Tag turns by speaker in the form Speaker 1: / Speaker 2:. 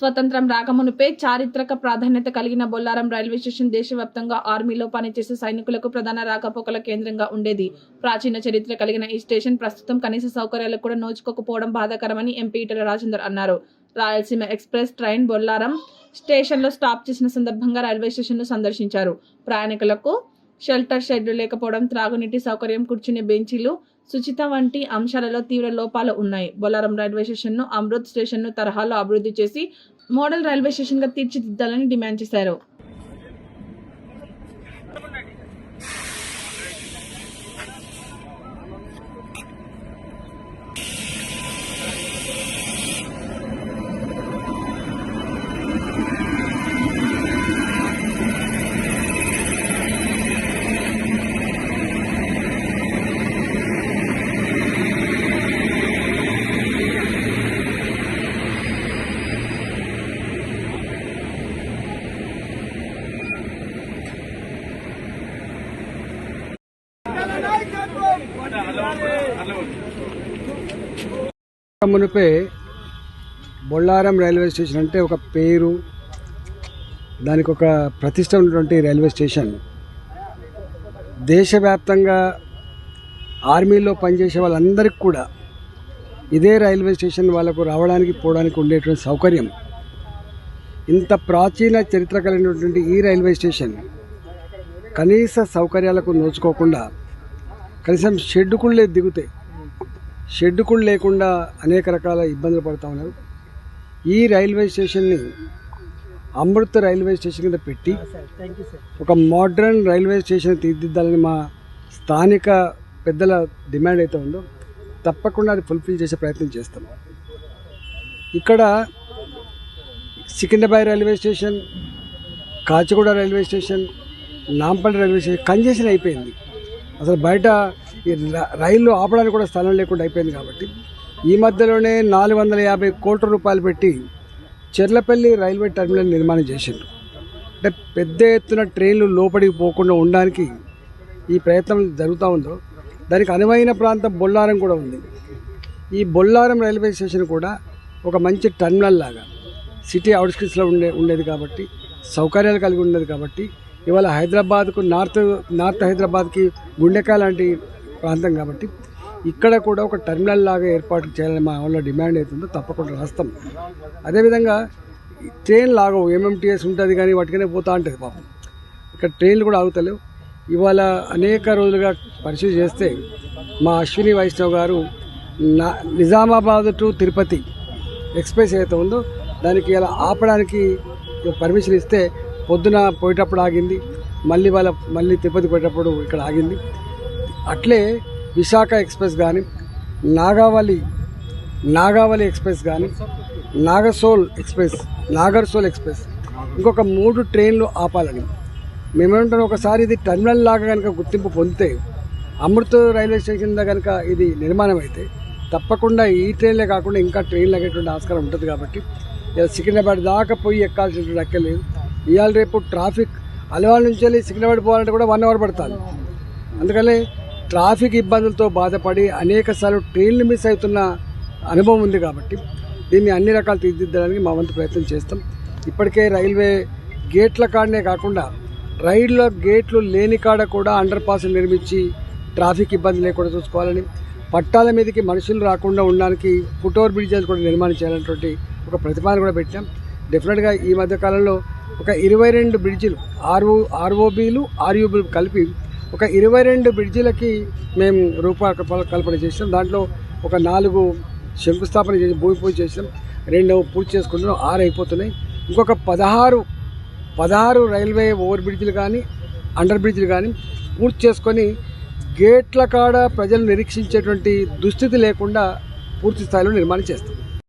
Speaker 1: స్వతంత్రం రాకమునుపే చారిత్రక ప్రాధాన్యత కలిగిన బొల్లారం రైల్వే స్టేషన్ దేశవ్యాప్తంగా ఆర్మీలో పనిచేసే సైనికులకు ప్రధాన రాకపోకల కేంద్రంగా ఉండేది. ప్రాచీన చరిత్ర కలిగిన ఈ స్టేషన్ ప్రస్తుతం కనీస సౌకర్యాలకు కూడా నోచుకోకపోవడం బాధాకరమని ఎంపీ ఈటెల రాజేందర్ అన్నారు. రాయలసీమ ఎక్స్ప్రెస్ ట్రైన్ బొల్లారం స్టేషన్లో స్టాప్ చేసిన సందర్భంగా రైల్వే స్టేషన్ను సందర్శించారు. ప్రయాణికులకు షెల్టర్ షెడ్ లేకపోవడం, త్రాగునీటి సౌకర్యం, కూర్చునే బెంచీలు, శుచిత వంటి అంశాలలో తీవ్ర లోపాలు ఉన్నాయి. బొల్లారం రైల్వే స్టేషన్ను అమృత్ స్టేషన్ను తరహాలో అభివృద్ధి చేసి మోడల్ రైల్వే స్టేషన్గా తీర్చిదిద్దాలని డిమాండ్ చేశారు.
Speaker 2: మునిపే బొల్లారం రైల్వే స్టేషన్ అంటే ఒక పేరు, దానికి ఒక ప్రతిష్ట ఉన్నటువంటి రైల్వే స్టేషన్. దేశవ్యాప్తంగా ఆర్మీలో పనిచేసే వాళ్ళందరికీ కూడా ఇదే రైల్వే స్టేషన్ వాళ్ళకు రావడానికి పోవడానికి ఉండేటువంటి సౌకర్యం. ఇంత ప్రాచీన చరిత్ర కలిగినటువంటి ఈ రైల్వే స్టేషన్ కనీస సౌకర్యాలకు నోచుకోకుండా కనీసం షెడ్డుకుళ్ళే దిగుతాయి. షెడ్డుకుళ్ళు లేకుండా అనేక రకాల ఇబ్బందులు పడుతూ ఉన్నారు. ఈ రైల్వే స్టేషన్ని అమృత్ రైల్వే స్టేషన్ కింద పెట్టి ఒక మోడ్రన్ రైల్వే స్టేషన్ తీర్చిదిద్దాలని మా స్థానిక పెద్దల డిమాండ్ అయితే ఉందో తప్పకుండా అది ఫుల్ఫిల్ చేసే ప్రయత్నం చేస్తాం. ఇక్కడ Secunderabad railway station, Kacheguda railway station, Nampally railway station congestion అయిపోయింది. అసలు బయట ఈ రైళ్ళు ఆపడానికి కూడా స్థలం లేకుండా అయిపోయింది. కాబట్టి ఈ మధ్యలోనే 450 కోట్ల రూపాయలు పెట్టి చెర్లపల్లి రైల్వే టెర్మినల్ నిర్మాణం చేసిండ్రు. అంటే పెద్ద ఎత్తున ట్రైన్లు లోపలికి పోకుండా ఉండడానికి ఈ ప్రయత్నం జరుగుతూ ఉందో దానికి అనువైన ప్రాంతం బొల్లారం కూడా ఉంది. ఈ బొల్లారం రైల్వే స్టేషన్ కూడా ఒక మంచి టెర్మినల్ లాగా సిటీ అవుట్స్కట్స్లో ఉండేది కాబట్టి, సౌకర్యాలు కలిగి ఉండేది కాబట్టి, ఇవాళ హైదరాబాద్కు నార్త్ హైదరాబాద్కి గుండెకాయ లాంటి ప్రాంతం కాబట్టి ఇక్కడ కూడా ఒక టెర్మినల్ లాగా ఏర్పాటు చేయాలని మా వాళ్ళ డిమాండ్ అవుతుందో తప్పకుండా రాస్తాం. అదేవిధంగా ట్రైన్ లాగవు, ఎంఎంటీఎస్ ఉంటుంది కానీ వాటికనే పోతూ ఉంటుంది పాపం. ఇక్కడ ట్రైన్లు కూడా ఆగుతలేవు. ఇవాళ అనేక రోజులుగా పరిశీలి చేస్తే మా అశ్విని వైష్ణవ్ గారు నిజామాబాద్ టు తిరుపతి ఎక్స్ప్రెస్ ఏదైతే ఉందో దానికి ఇలా ఆపడానికి పర్మిషన్ ఇస్తే పొద్దున పోయేటప్పుడు ఆగింది, మళ్ళీ తిరుపతి పోయేటప్పుడు ఇక్కడ ఆగింది. అట్లే విశాఖ ఎక్స్ప్రెస్ కానీ, నాగావళి ఎక్స్ప్రెస్ కానీ, నాగర్సోల్ ఎక్స్ప్రెస్ ఇంకొక 3 ట్రైన్లు ఆపాలని మేమేమంటాం. ఒకసారి ఇది టెర్మినల్ లాగా కనుక గుర్తింపు పొందితే, అమృత్ రైల్వే స్టేషన్ కనుక ఇది నిర్మాణం అయితే తప్పకుండా ఈ ట్రైన్లే కాకుండా ఇంకా ట్రైన్లు అయ్యేటువంటి ఆస్కారం ఉంటుంది. కాబట్టి ఇలా సికింద్రాబాద్ దాకా పోయి ఎక్కాల్సినటువంటి అక్కర్లేదు. ఇవాళ రేపు ట్రాఫిక్ అలవాళ్ళ నుంచి వెళ్ళి సికింద్రాబాద్ పోవాలంటే కూడా 1 అవర్ పడుతుంది. అందుకని ట్రాఫిక్ ఇబ్బందులతో బాధపడి అనేకసార్లు ట్రైన్లు మిస్ అవుతున్న అనుభవం ఉంది. కాబట్టి దీన్ని అన్ని రకాలు తీర్చిదిద్దడానికి మా వంతు ప్రయత్నం చేస్తాం. ఇప్పటికే రైల్వే గేట్ల కాడనే కాకుండా రైళ్ల గేట్లు లేని కాడ కూడా అండర్ పాస్ నిర్మించి ట్రాఫిక్ ఇబ్బంది లేకుండా చూసుకోవాలని, పట్టాల మీదకి మనుషులు రాకుండా ఉండడానికి ఫుట్ ఓవర్ బ్రిడ్జెస్ కూడా నిర్మాణం చేయాలనేటువంటి ఒక ప్రతిపాదన కూడా పెట్టాం. డెఫినెట్గా ఈ మధ్యకాలంలో ఒక 22 బ్రిడ్జిలు ఆర్ఓబీలు ఆర్యూబీలు కలిపి ఒక 22 బ్రిడ్జిలకి మేము రూపకల్పన చేసాం. దాంట్లో ఒక 4 శంకుస్థాపన చేసి భూమి పూజ చేసాం, 2 పూర్తి చేసుకుంటున్నాం, 6 అయిపోతున్నాయి. ఇంకొక 16 రైల్వే ఓవర్ బ్రిడ్జిలు కానీ అండర్ బ్రిడ్జిలు కానీ పూర్తి చేసుకొని గేట్ల కాడ ప్రజలు నిరీక్షించేటువంటి దుస్థితి లేకుండా పూర్తి స్థాయిలో నిర్మాణం చేస్తాం.